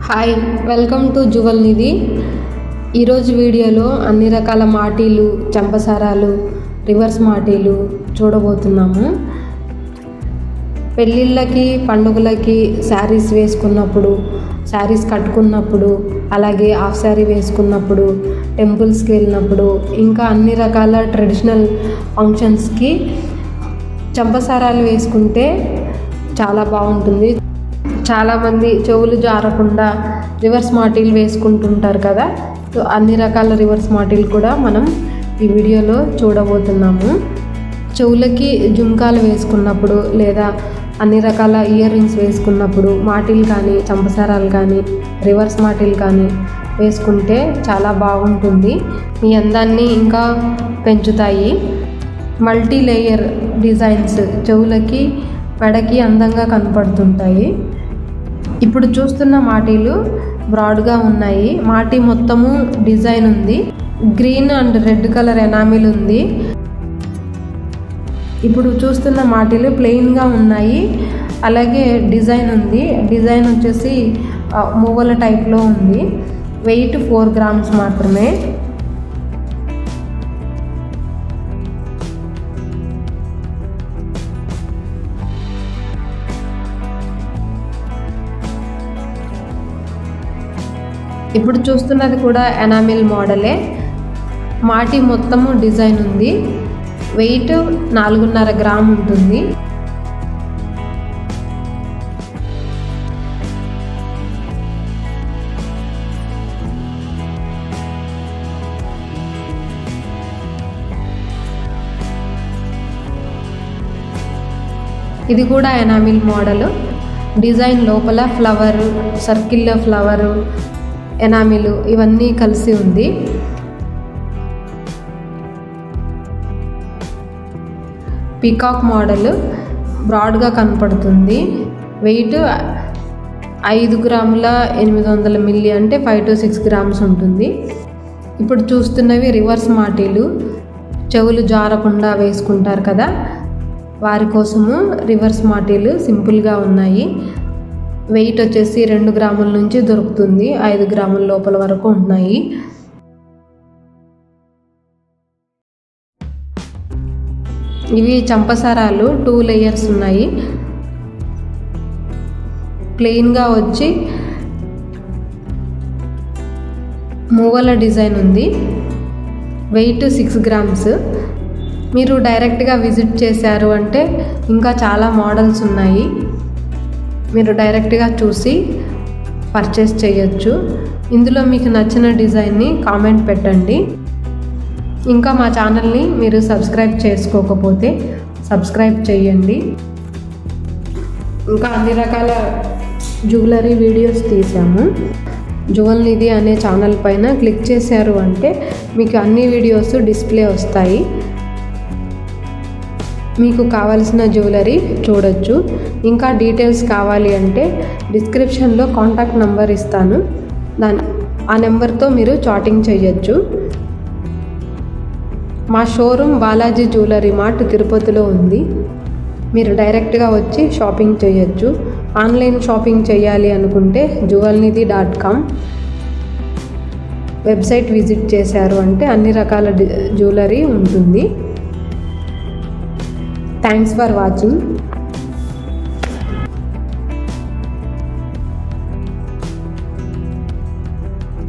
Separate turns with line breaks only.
Hi, welcome to Jual నిధి. ఈరోజు వీడియోలో అన్ని రకాల మాటీలు, చంపసారాలు, రివర్స్ మాటీలు చూడబోతున్నాము. పెళ్ళిళ్ళకి, పండుగలకి శారీస్ వేసుకున్నప్పుడు, శారీస్ కట్టుకున్నప్పుడు, అలాగే హాఫ్ శారీ వేసుకున్నప్పుడు, టెంపుల్స్కి వెళ్ళినప్పుడు, ఇంకా అన్ని రకాల ట్రెడిషనల్ ఫంక్షన్స్కి చంపసారాలు వేసుకుంటే చాలా బాగుంటుంది. చాలామంది చెవులు జారకుండా రివర్స్ మాటీలు వేసుకుంటుంటారు కదా. సో అన్ని రకాల రివర్స్ మాటీలు కూడా మనం ఈ వీడియోలో చూడబోతున్నాము. చెవులకి జుంకాలు వేసుకున్నప్పుడు లేదా అన్ని రకాల ఇయర్ రింగ్స్ వేసుకున్నప్పుడు మాటీలు కానీ, చంపసారాలు కానీ, రివర్స్ మాటీలు కానీ వేసుకుంటే చాలా బాగుంటుంది. ఈ అందాన్ని ఇంకా పెంచుతాయి. మల్టీ లేయర్ డిజైన్స్ చెవులకి, మెడకి అందంగా కనపడుతుంటాయి. ఇప్పుడు చూస్తున్న మాటీలు బ్రాడ్గా ఉన్నాయి. మాటీ మొత్తము డిజైన్ ఉంది. Green and red colour enamel ఉంది. ఇప్పుడు చూస్తున్న మాటీలు ప్లెయిన్గా ఉన్నాయి. అలాగే డిజైన్ ఉంది. డిజైన్ వచ్చేసి మువ్వల టైప్లో ఉంది. వెయిట్ 4 గ్రామ్స్ మాత్రమే. ఇప్పుడు చూస్తున్నది కూడా ఎనామిల్ మోడలే. మాటీ మొత్తము డిజైన్ ఉంది. వెయిట్ 4.5 గ్రామ్ ఉంటుంది. ఇది కూడా ఎనామిల్ మోడల్. డిజైన్ లోపల ఫ్లవరు, సర్కిల్లో ఫ్లవరు, ఎనామిలు ఇవన్నీ కలిసి ఉంది. పీకాక్ మోడల్ బ్రాడ్గా కనపడుతుంది. వెయిట్ 5 గ్రాముల 800 మిల్లీ, అంటే 5 to 6 గ్రామ్స్ ఉంటుంది. ఇప్పుడు చూస్తున్నవి రివర్స్ మాటీలు. చెవులు జారకుండా వేసుకుంటారు కదా, వారి కోసము రివర్స్ మాటీలు సింపుల్గా ఉన్నాయి. వెయిట్ వచ్చేసి 2 గ్రాముల నుంచి దొరుకుతుంది. 5 గ్రాముల లోపల వరకు ఉన్నాయి. ఇవి చంపసారాలు 2 లేయర్స్ ఉన్నాయి. ప్లెయిన్గా వచ్చి మూవల డిజైన్ ఉంది. Weight 6 grams. మీరు డైరెక్ట్గా విజిట్ చేశారు అంటే ఇంకా చాలా మోడల్స్ ఉన్నాయి. మీరు డైరెక్ట్గా చూసి పర్చేస్ చేయొచ్చు. ఇందులో మీకు నచ్చిన డిజైన్ని కామెంట్ పెట్టండి. ఇంకా మా ఛానల్ని మీరు సబ్స్క్రైబ్ చేసుకోకపోతే సబ్స్క్రైబ్ చేయండి. ఇంకా అన్ని రకాల జ్యువెలరీ వీడియోస్ తీసాము. జువల్ నిధి అనే ఛానల్ పైన క్లిక్ చేశారు అంటే మీకు అన్ని వీడియోస్ డిస్ప్లే వస్తాయి. మీకు కావాల్సిన జ్యువెలరీ చూడొచ్చు. ఇంకా డీటెయిల్స్ కావాలి అంటే డిస్క్రిప్షన్లో కాంటాక్ట్ నెంబర్ ఇస్తాను. ఆ నెంబర్తో మీరు చాటింగ్ చేయొచ్చు. మా షోరూమ్ బాలాజీ జ్యువెలరీ మార్ట్ తిరుపతిలో ఉంది. మీరు డైరెక్ట్గా వచ్చి షాపింగ్ చేయొచ్చు. ఆన్లైన్ షాపింగ్ చేయాలి అనుకుంటే juvalnidhi.com వెబ్సైట్ విజిట్ చేశారు అంటే అన్ని రకాల జ్యువెలరీ ఉంటుంది. Thanks for watching.